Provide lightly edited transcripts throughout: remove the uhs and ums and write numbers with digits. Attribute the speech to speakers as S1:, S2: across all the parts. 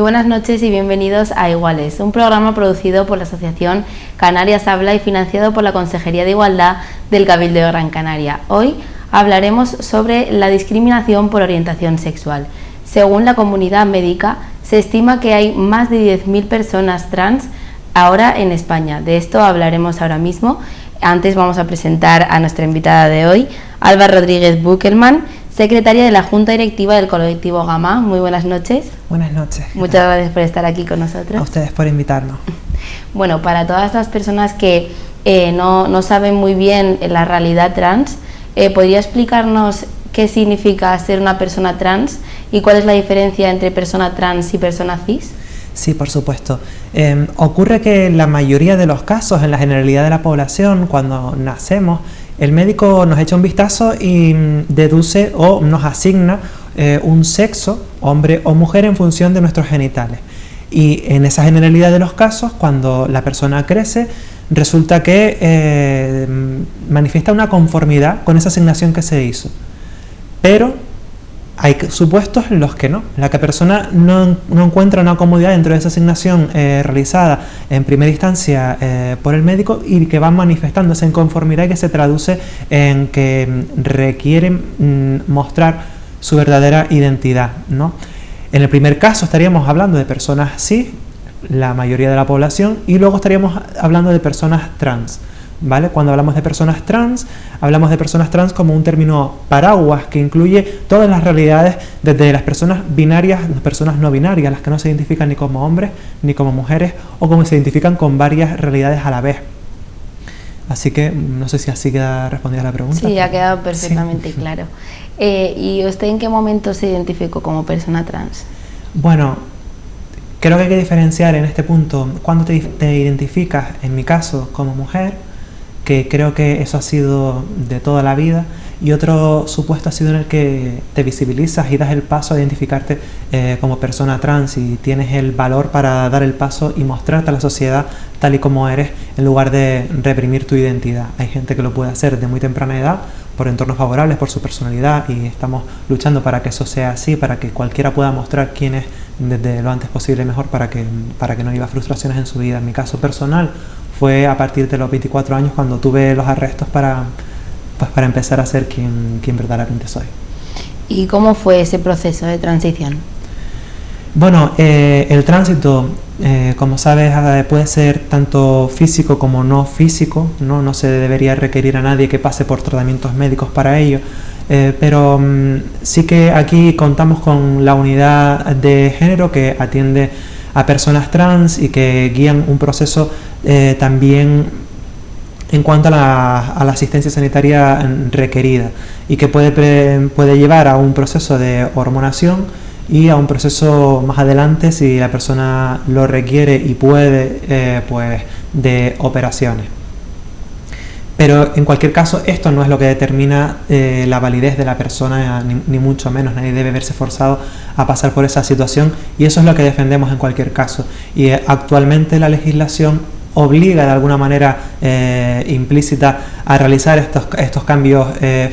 S1: Muy buenas noches y bienvenidos a Iguales, un programa producido por la Asociación Canarias Habla y financiado por la Consejería de Igualdad del Cabildo de Gran Canaria. Hoy hablaremos sobre la discriminación por orientación sexual. Según la comunidad médica, se estima que hay más de 10.000 personas trans ahora en España. De esto hablaremos ahora mismo. Antes vamos a presentar a nuestra invitada de hoy, Alba Rodríguez Buckelman, secretaria de la Junta Directiva del Colectivo Gamma. Muy buenas noches.
S2: Buenas noches.
S1: Muchas gracias por estar aquí con nosotros.
S2: A ustedes por invitarnos.
S1: Bueno, para todas las personas que no saben muy bien la realidad trans, ¿podría explicarnos qué significa ser una persona trans y cuál es la diferencia entre persona trans y persona cis?
S2: Sí, por supuesto. Ocurre que en la mayoría de los casos, en la generalidad de la población, cuando nacemos, el médico nos echa un vistazo y deduce o nos asigna un sexo, hombre o mujer, en función de nuestros genitales. Y en esa generalidad de los casos, cuando la persona crece, resulta que manifiesta una conformidad con esa asignación que se hizo. Pero hay supuestos en los que no, en la que la persona no encuentra una comodidad dentro de esa asignación realizada en primera instancia por el médico y que va manifestando esa inconformidad y que se traduce en que requieren mostrar su verdadera identidad, ¿no? En el primer caso estaríamos hablando de personas cis, la mayoría de la población, y luego estaríamos hablando de personas trans. ¿Vale? Cuando hablamos de personas trans como un término paraguas que incluye todas las realidades, desde las personas binarias, las personas no binarias, las que no se identifican ni como hombres ni como mujeres, o como se identifican con varias realidades a la vez. Así que no sé si así queda respondida la pregunta.
S1: Sí, ha quedado perfectamente claro. ¿Y usted en qué momento se identificó como persona trans?
S2: Bueno, creo que hay que diferenciar en este punto cuando te identificas, en mi caso, como mujer, que creo que eso ha sido de toda la vida, y otro supuesto ha sido en el que te visibilizas y das el paso a identificarte como persona trans y tienes el valor para dar el paso y mostrarte a la sociedad tal y como eres, en lugar de reprimir tu identidad. Hay gente que lo puede hacer de muy temprana edad por entornos favorables, por su personalidad, y estamos luchando para que eso sea así, para que cualquiera pueda mostrar quién es desde lo antes posible mejor, para que no viva frustraciones en su vida. En mi caso personal fue a partir de los 24 años cuando tuve los arrestos para empezar a ser quien verdaderamente soy.
S1: ¿Y cómo fue ese proceso de transición?
S2: Bueno, el tránsito, como sabes, puede ser tanto físico como no físico, ¿no? No se debería requerir a nadie que pase por tratamientos médicos para ello, pero sí que aquí contamos con la unidad de género que atiende a personas trans y que guían un proceso también en cuanto a la asistencia sanitaria requerida, y que puede llevar a un proceso de hormonación y a un proceso más adelante, si la persona lo requiere y puede, pues de operaciones. Pero en cualquier caso, esto no es lo que determina la validez de la persona, ni mucho menos. Nadie debe verse forzado a pasar por esa situación, y eso es lo que defendemos en cualquier caso. Y actualmente la legislación obliga de alguna manera implícita a realizar estos cambios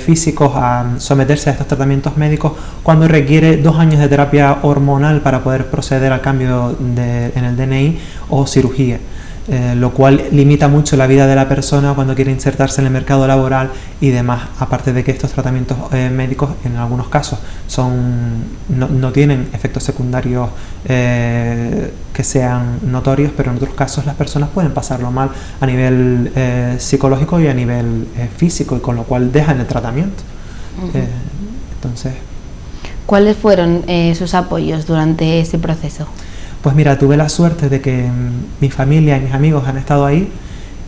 S2: físicos, a someterse a estos tratamientos médicos cuando requiere 2 años de terapia hormonal para poder proceder al cambio en el DNI o cirugía. Lo cual limita mucho la vida de la persona cuando quiere insertarse en el mercado laboral y demás, aparte de que estos tratamientos médicos en algunos casos no tienen efectos secundarios que sean notorios, pero en otros casos las personas pueden pasarlo mal a nivel psicológico y a nivel físico, y con lo cual dejan el tratamiento. Entonces, ¿cuáles
S1: fueron sus apoyos durante ese proceso?
S2: Pues mira, tuve la suerte de que mi familia y mis amigos han estado ahí.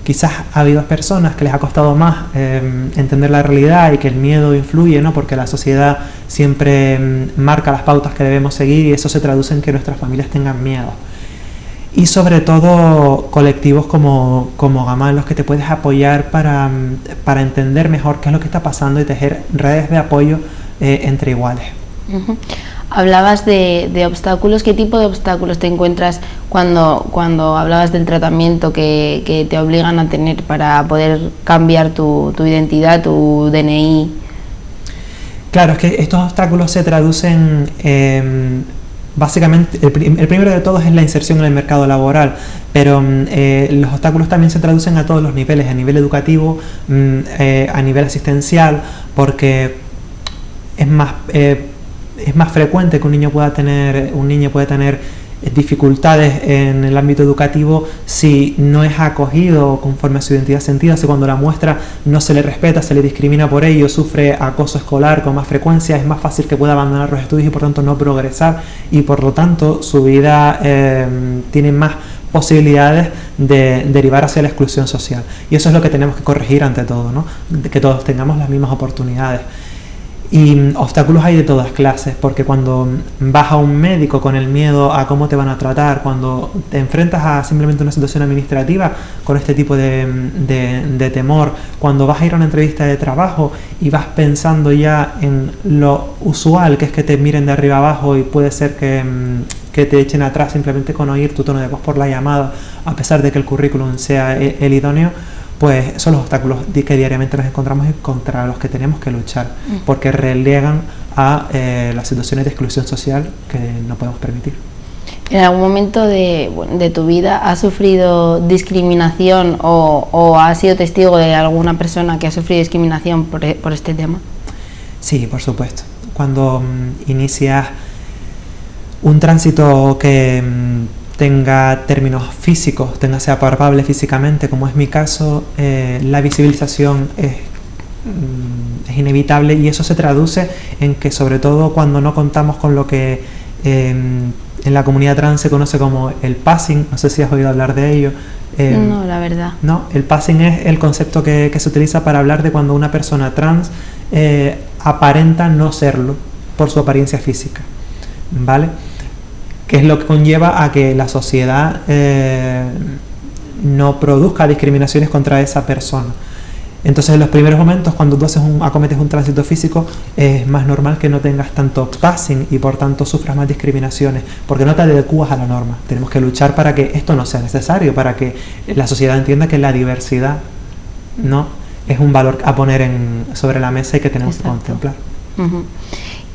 S2: Quizás ha habido personas que les ha costado más entender la realidad y que el miedo influye, ¿no? Porque la sociedad siempre marca las pautas que debemos seguir, y eso se traduce en que nuestras familias tengan miedo. Y sobre todo colectivos como Gamma, en los que te puedes apoyar para entender mejor qué es lo que está pasando y tejer redes de apoyo entre iguales.
S1: Hablabas de obstáculos. ¿Qué tipo de obstáculos te encuentras cuando hablabas del tratamiento que te obligan a tener para poder cambiar tu identidad, tu DNI?
S2: Claro, es que estos obstáculos se traducen Básicamente, el primero de todos es la inserción en el mercado laboral, pero los obstáculos también se traducen a todos los niveles, a nivel educativo, a nivel asistencial, porque es más frecuente que un niño pueda tener dificultades en el ámbito educativo si no es acogido conforme a su identidad sentida, si cuando la muestra no se le respeta, se le discrimina por ello, sufre acoso escolar con más frecuencia, es más fácil que pueda abandonar los estudios y por tanto no progresar, y por lo tanto su vida tiene más posibilidades de derivar hacia la exclusión social, y eso es lo que tenemos que corregir ante todo, ¿no? De que todos tengamos las mismas oportunidades. Y obstáculos hay de todas clases, porque cuando vas a un médico con el miedo a cómo te van a tratar, cuando te enfrentas a simplemente una situación administrativa con este tipo de temor, cuando vas a ir a una entrevista de trabajo y vas pensando ya en lo usual, que es que te miren de arriba abajo y puede ser que te echen atrás simplemente con oír tu tono de voz por la llamada, a pesar de que el currículum sea el idóneo, pues son los obstáculos que diariamente nos encontramos y contra los que tenemos que luchar, porque relegan a las situaciones de exclusión social que no podemos permitir.
S1: ¿En algún momento de tu vida has sufrido discriminación o has sido testigo de alguna persona que ha sufrido discriminación por este tema?
S2: Sí, por supuesto. Cuando inicias un tránsito que tenga términos físicos, sea palpable físicamente, como es mi caso, la visibilización es inevitable, y eso se traduce en que, sobre todo cuando no contamos con lo que en la comunidad trans se conoce como el passing, no sé si has oído hablar de ello.
S1: No, la verdad.
S2: No, el passing es el concepto que se utiliza para hablar de cuando una persona trans aparenta no serlo por su apariencia física, ¿vale? Que es lo que conlleva a que la sociedad no produzca discriminaciones contra esa persona. Entonces, en los primeros momentos, cuando tú acometes un tránsito físico, es más normal que no tengas tanto passing y por tanto sufras más discriminaciones, porque no te adecuas a la norma. Tenemos que luchar para que esto no sea necesario, para que la sociedad entienda que la diversidad no es un valor a poner sobre la mesa y que tenemos que contemplar.
S1: Uh-huh.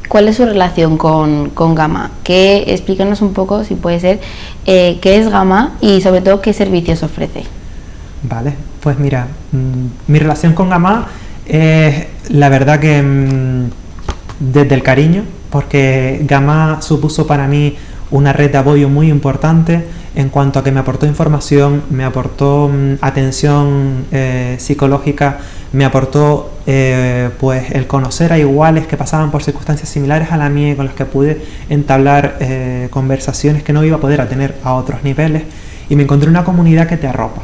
S1: ¿Cuál es su relación con Gamma? Explícanos un poco, si puede ser, qué es Gamma y sobre todo qué servicios ofrece.
S2: Vale, pues mira, mi relación con Gamma es la verdad que desde el cariño, porque Gamma supuso para mí una red de apoyo muy importante en cuanto a que me aportó información, me aportó atención psicológica, me aportó pues el conocer a iguales que pasaban por circunstancias similares a la mía y con las que pude entablar conversaciones que no iba a poder tener a otros niveles, y me encontré una comunidad que te arropa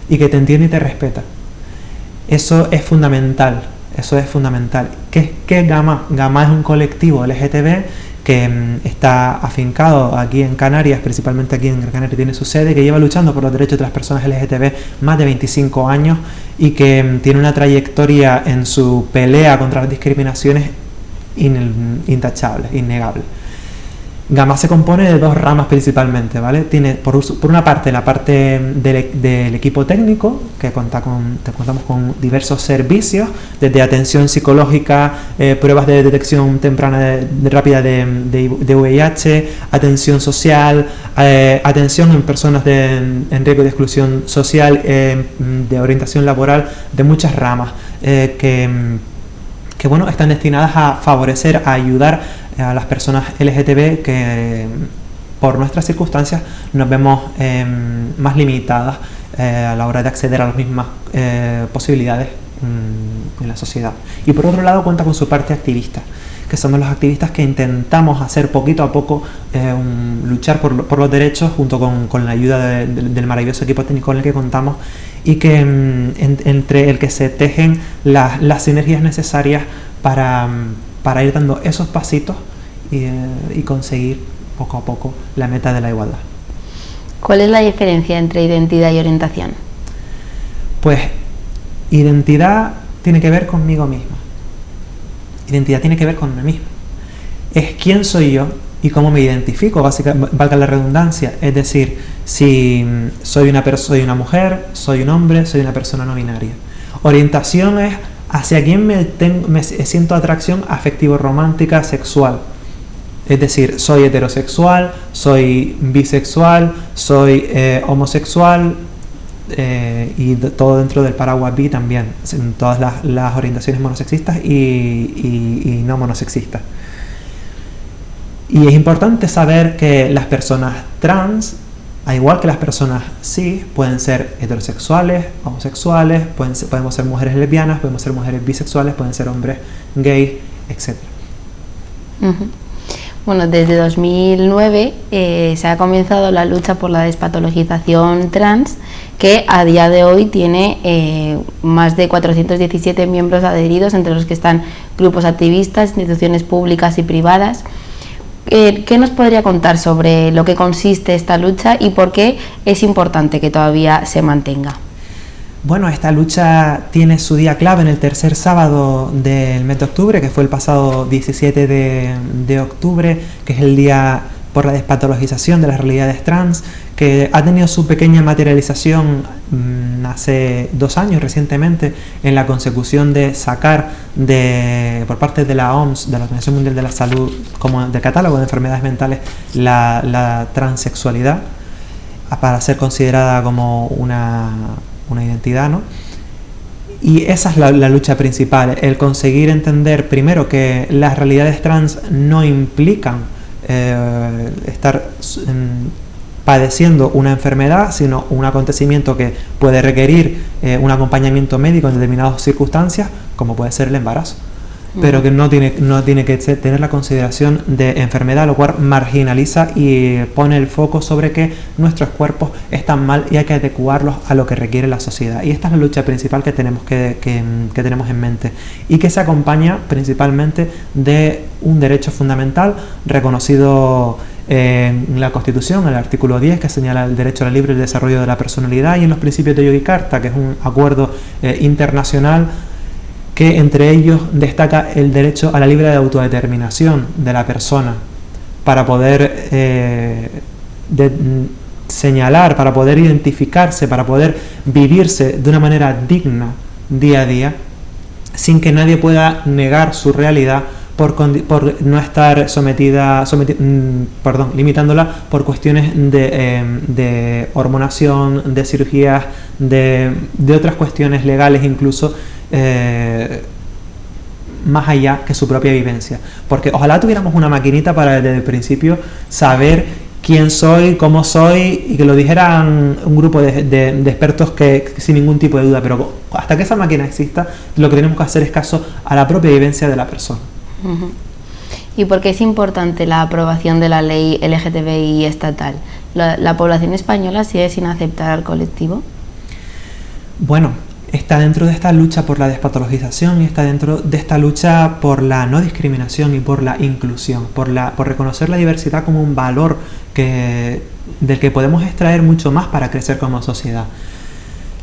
S2: y que te entiende y te respeta. Eso es fundamental, eso es fundamental. ¿Qué es Gamma? Gamma es un colectivo LGTB que está afincado aquí en Canarias, principalmente aquí en Canarias tiene su sede, que lleva luchando por los derechos de las personas LGTB más de 25 años y que tiene una trayectoria en su pelea contra las discriminaciones intachable, innegable. Gamma se compone de dos ramas principalmente, ¿vale? Tiene por una parte la parte del equipo técnico, que contamos con diversos servicios, desde atención psicológica, pruebas de detección temprana rápida de VIH, atención social, atención en personas en riesgo de exclusión social, de orientación laboral, de muchas ramas que bueno, están destinadas a favorecer, a ayudar a las personas LGTB que por nuestras circunstancias nos vemos más limitadas a la hora de acceder a las mismas posibilidades en la sociedad. Y por otro lado cuenta con su parte activista, que somos los activistas que intentamos hacer poquito a poco luchar por los derechos junto con la ayuda del maravilloso equipo técnico con el que contamos, y que entre el que se tejen las sinergias necesarias para ir dando esos pasitos y conseguir poco a poco la meta de la igualdad.
S1: ¿Cuál es la diferencia entre identidad y orientación?
S2: Pues identidad tiene que ver conmigo mismo. Identidad tiene que ver con mí mismo. Es quién soy yo y cómo me identifico, valga la redundancia. Es decir, si soy una mujer, soy un hombre, soy una persona no binaria. Orientación es hacia quién me siento atracción afectivo-romántica, sexual. Es decir, soy heterosexual, soy bisexual, soy homosexual, y todo dentro del paraguas bi también, en todas las orientaciones monosexistas y no monosexistas. Y es importante saber que las personas trans, al igual que las personas cis, pueden ser heterosexuales, homosexuales, podemos ser mujeres lesbianas, podemos ser mujeres bisexuales, pueden ser hombres gays, etc.
S1: Bueno, desde 2009 se ha comenzado la lucha por la despatologización trans, que a día de hoy tiene más de 417 miembros adheridos, entre los que están grupos activistas, instituciones públicas y privadas. ¿Qué nos podría contar sobre lo que consiste esta lucha y por qué es importante que todavía se mantenga?
S2: Bueno, esta lucha tiene su día clave en el tercer sábado del mes de octubre, que fue el pasado 17 de octubre, que es el día por la despatologización de las realidades trans, que ha tenido su pequeña materialización hace 2 años recientemente en la consecución de sacar por parte de la OMS, de la Organización Mundial de la Salud, como del catálogo de enfermedades mentales, la transexualidad, para ser considerada como una identidad, ¿no? Y esa es la lucha principal, el conseguir entender primero que las realidades trans no implican estar padeciendo una enfermedad, sino un acontecimiento que puede requerir un acompañamiento médico en determinadas circunstancias, como puede ser el embarazo, pero que no tiene que tener la consideración de enfermedad, lo cual marginaliza y pone el foco sobre que nuestros cuerpos están mal y hay que adecuarlos a lo que requiere la sociedad. Y esta es la lucha principal que tenemos que tenemos en mente, y que se acompaña principalmente de un derecho fundamental reconocido en la Constitución, en el artículo 10, que señala el derecho al libre desarrollo de la personalidad, y en los principios de Yogyakarta, que es un acuerdo internacional que entre ellos destaca el derecho a la libre autodeterminación de la persona, para poder señalar, para poder identificarse, para poder vivirse de una manera digna día a día, sin que nadie pueda negar su realidad por no estar limitándola por cuestiones de hormonación, de cirugías, de otras cuestiones legales incluso, más allá que su propia vivencia. Porque ojalá tuviéramos una maquinita para desde el principio saber quién soy, cómo soy, y que lo dijeran un grupo de expertos que sin ningún tipo de duda, pero hasta que esa máquina exista, lo que tenemos que hacer es caso a la propia vivencia de la persona.
S1: ¿Y por qué es importante la aprobación de la ley LGTBI estatal? ¿La población española sigue sin aceptar al colectivo?
S2: Bueno, está dentro de esta lucha por la despatologización y está dentro de esta lucha por la no discriminación y por la inclusión, por reconocer la diversidad como un valor del que podemos extraer mucho más para crecer como sociedad.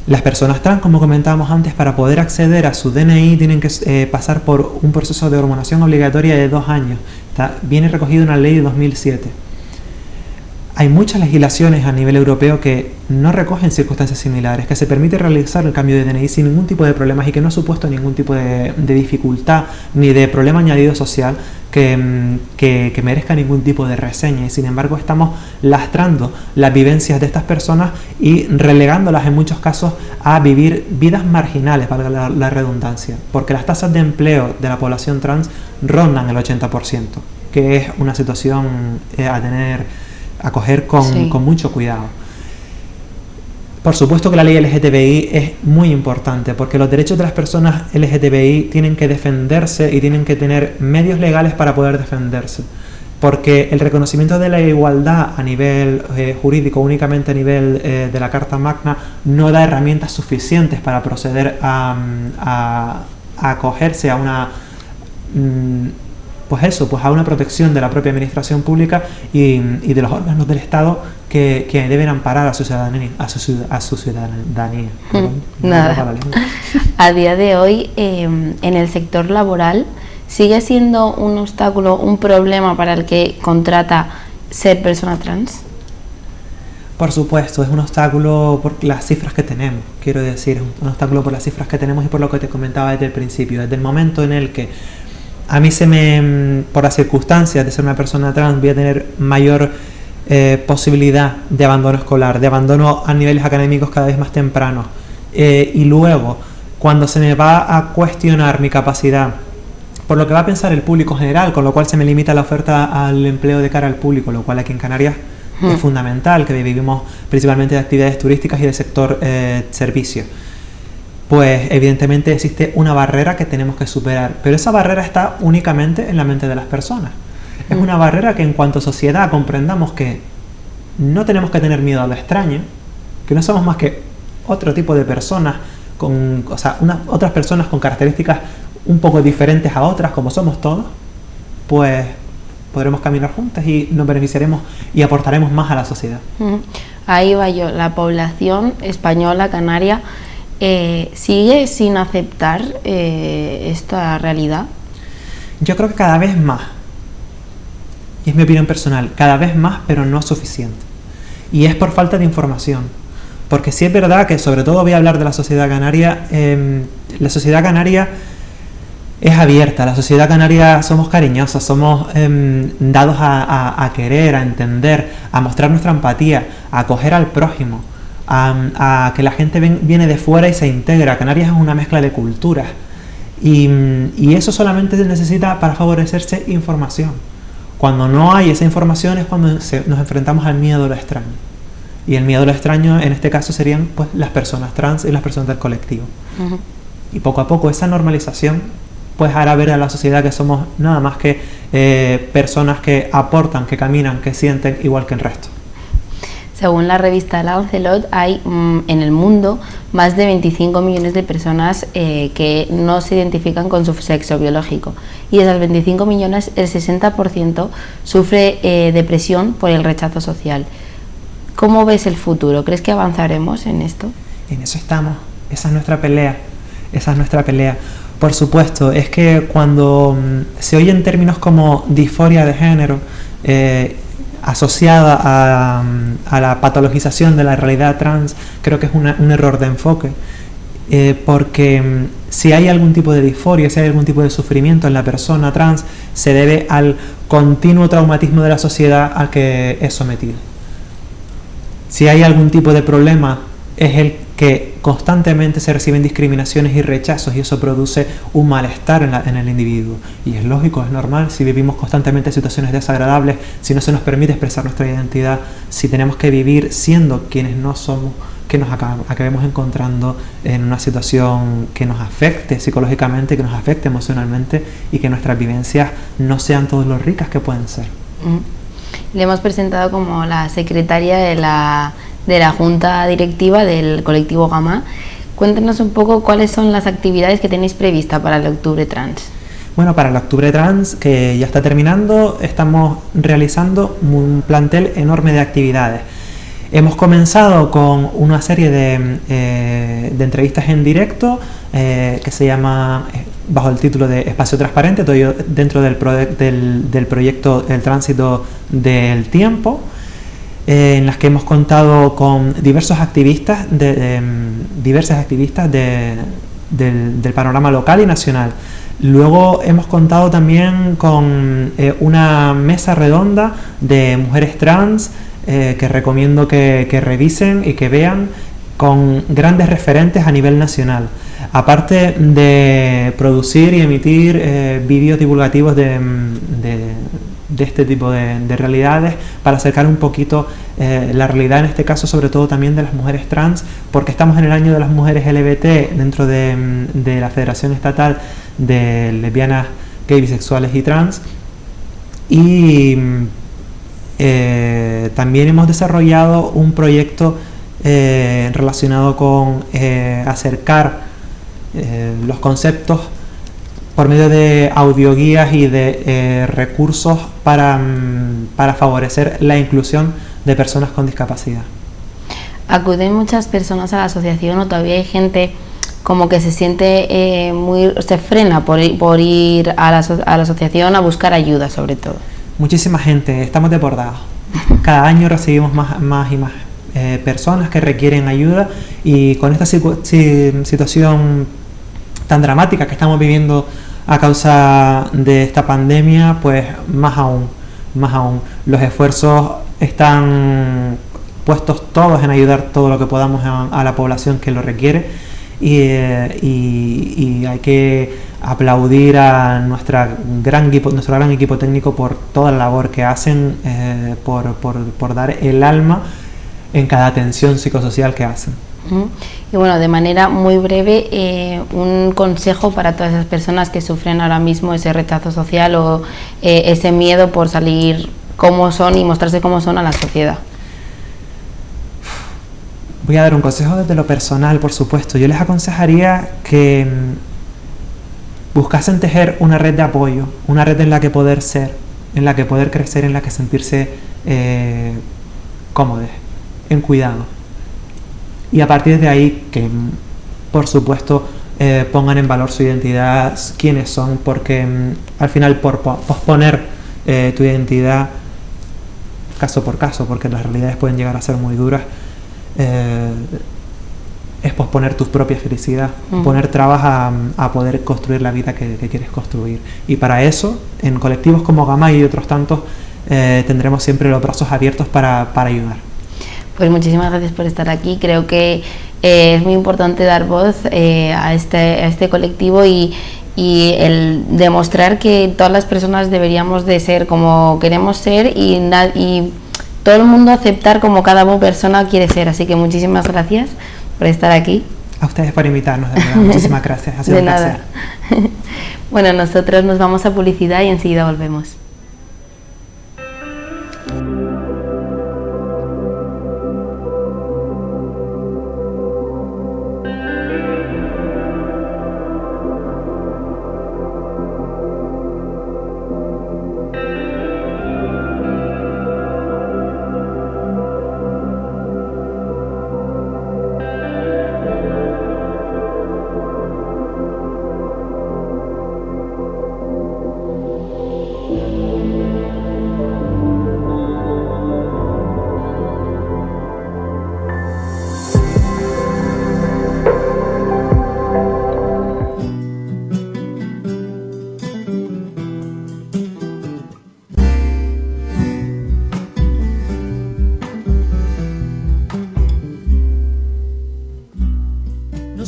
S2: Las personas trans, como comentábamos antes, para poder acceder a su DNI tienen que pasar por un proceso de hormonación obligatoria de 2 años. Viene recogido en la ley de 2007. Hay muchas legislaciones a nivel europeo que no recogen circunstancias similares, que se permite realizar el cambio de DNI sin ningún tipo de problemas y que no ha supuesto ningún tipo de dificultad ni de problema añadido social que merezca ningún tipo de reseña. Y sin embargo estamos lastrando las vivencias de estas personas y relegándolas en muchos casos a vivir vidas marginales, valga la redundancia, porque las tasas de empleo de la población trans rondan el 80%, que es una situación a coger con mucho cuidado. Por supuesto que la ley LGTBI es muy importante, porque los derechos de las personas LGTBI tienen que defenderse y tienen que tener medios legales para poder defenderse, porque el reconocimiento de la igualdad a nivel jurídico, únicamente a nivel de la Carta Magna, no da herramientas suficientes para proceder a acogerse a una a una protección de la propia administración pública y de los órganos del Estado que deben amparar a su ciudadanía.
S1: Nada. A día de hoy, en el sector laboral, ¿sigue siendo un obstáculo, un problema para el que contrata ser persona trans?
S2: Por supuesto, es un obstáculo por las cifras que tenemos, quiero decir, es un obstáculo por las cifras que tenemos y por lo que te comentaba desde el principio, desde el momento en el que a mí por las circunstancias de ser una persona trans, voy a tener mayor posibilidad de abandono escolar, de abandono a niveles académicos cada vez más tempranos. Y luego, cuando se me va a cuestionar mi capacidad, por lo que va a pensar el público general, con lo cual se me limita la oferta al empleo de cara al público, lo cual aquí en Canarias es fundamental, que vivimos principalmente de actividades turísticas y del sector servicio. Pues evidentemente existe una barrera que tenemos que superar, pero esa barrera está únicamente en la mente de las personas. Es una barrera que en cuanto a sociedad comprendamos que no tenemos que tener miedo a lo extraño, que no somos más que otro tipo de personas, otras personas con características un poco diferentes a otras, como somos todos, pues podremos caminar juntas y nos beneficiaremos y aportaremos más a la sociedad.
S1: Ahí va yo, la población española, canaria, ¿sigue sin aceptar esta realidad?
S2: Yo creo que cada vez más, y es mi opinión personal, cada vez más, pero no suficiente. Y es por falta de información. Porque sí es verdad que, sobre todo voy a hablar de la sociedad canaria, la sociedad canaria es abierta, la sociedad canaria somos cariñosos, somos dados a querer, a entender, a mostrar nuestra empatía, a acoger al prójimo, a que la gente viene de fuera y se integra. Canarias es una mezcla de culturas y eso solamente se necesita para favorecerse información. Cuando no hay esa información es cuando nos enfrentamos al miedo a lo extraño. Y el miedo a lo extraño en este caso serían pues las personas trans y las personas del colectivo. Y poco a poco esa normalización pues hará ver a la sociedad que somos nada más que personas que aportan, que caminan, que sienten igual que el resto.
S1: Según la revista Lancelot, hay en el mundo más de 25 millones de personas que no se identifican con su sexo biológico. Y de esas 25 millones, el 60% sufre depresión por el rechazo social. ¿Cómo ves el futuro? ¿Crees que avanzaremos en esto?
S2: En eso estamos. Esa es nuestra pelea. Esa es nuestra pelea. Por supuesto, es que cuando se oyen términos como disforia de género, asociada a la patologización de la realidad trans, creo que es un error de enfoque, porque si hay algún tipo de disforia, si hay algún tipo de sufrimiento en la persona trans, se debe al continuo traumatismo de la sociedad al que es sometido. Si hay algún tipo de problema, es el que constantemente se reciben discriminaciones y rechazos, y eso produce un malestar en el individuo. Y es lógico, es normal, si vivimos constantemente situaciones desagradables, si no se nos permite expresar nuestra identidad, si tenemos que vivir siendo quienes no somos, que nos acabemos encontrando en una situación que nos afecte psicológicamente, que nos afecte emocionalmente y que nuestras vivencias no sean todas lo ricas que pueden ser.
S1: Le hemos presentado como la secretaria de la Junta Directiva del colectivo Gamma. Cuéntenos un poco cuáles son las actividades que tenéis previstas para el Octubre Trans.
S2: Bueno, para el Octubre Trans, que ya está terminando, estamos realizando un plantel enorme de actividades. Hemos comenzado con una serie de entrevistas en directo que se llama, bajo el título de Espacio Transparente, todo ello dentro del proyecto El Tránsito del Tiempo, en las que hemos contado con diversas activistas del panorama local y nacional. Luego hemos contado también con una mesa redonda de mujeres trans que recomiendo que revisen y que vean, con grandes referentes a nivel nacional. Aparte de producir y emitir vídeos divulgativos de este tipo de realidades, para acercar un poquito la realidad, en este caso sobre todo también de las mujeres trans, porque estamos en el año de las mujeres LGBT dentro de la Federación Estatal de Lesbianas, Gay, Bisexuales y Trans. Y también hemos desarrollado un proyecto relacionado con acercar los conceptos por medio de audioguías y de recursos para favorecer la inclusión de personas con discapacidad.
S1: ¿Acuden muchas personas a la asociación o todavía hay gente como que se siente se frena por ir a la asociación a buscar ayuda, sobre todo?
S2: Muchísima gente, estamos desbordados. Cada año recibimos más y más personas que requieren ayuda, y con esta situación tan dramática que estamos viviendo a causa de esta pandemia, pues más aún, más aún. Los esfuerzos están puestos todos en ayudar todo lo que podamos a la población que lo requiere, y hay que aplaudir a nuestro gran equipo técnico por toda la labor que hacen, por dar el alma en cada atención psicosocial que hacen.
S1: Y bueno, de manera muy breve, un consejo para todas esas personas que sufren ahora mismo ese rechazo social o ese miedo por salir como son y mostrarse como son a la sociedad.
S2: Voy a dar un consejo desde lo personal, por supuesto. Yo les aconsejaría que buscasen tejer una red de apoyo, una red en la que poder ser, en la que poder crecer, en la que sentirse cómodos, en cuidado. Y a partir de ahí, que por supuesto pongan en valor su identidad, quiénes son, porque al final por posponer tu identidad caso por caso, porque las realidades pueden llegar a ser muy duras, es posponer tu propia felicidad, poner trabas a poder construir la vida que quieres construir. Y para eso, en colectivos como Gamay y otros tantos, tendremos siempre los brazos abiertos para ayudar.
S1: Pues muchísimas gracias por estar aquí. Creo que es muy importante dar voz a este colectivo y el demostrar que todas las personas deberíamos de ser como queremos ser y todo el mundo aceptar como cada persona quiere ser. Así que muchísimas gracias por estar aquí.
S2: A ustedes por invitarnos, de verdad. Muchísimas gracias. Ha sido
S1: de
S2: un
S1: nada.
S2: placer.
S1: Bueno, nosotros nos vamos a publicidad y enseguida volvemos.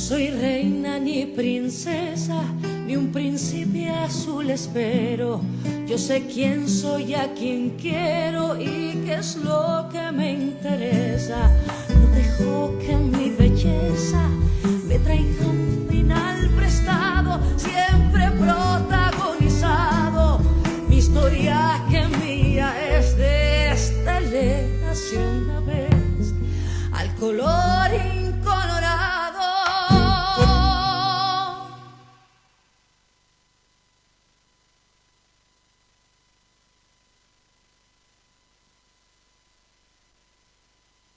S3: soy reina ni princesa, ni un príncipe azul espero. Yo sé quién soy, a quién quiero y qué es lo que me interesa. No dejo que mi belleza me traiga un final prestado, siempre protagonizado. Mi historia que mía es de esta letra, si una vez al color incolor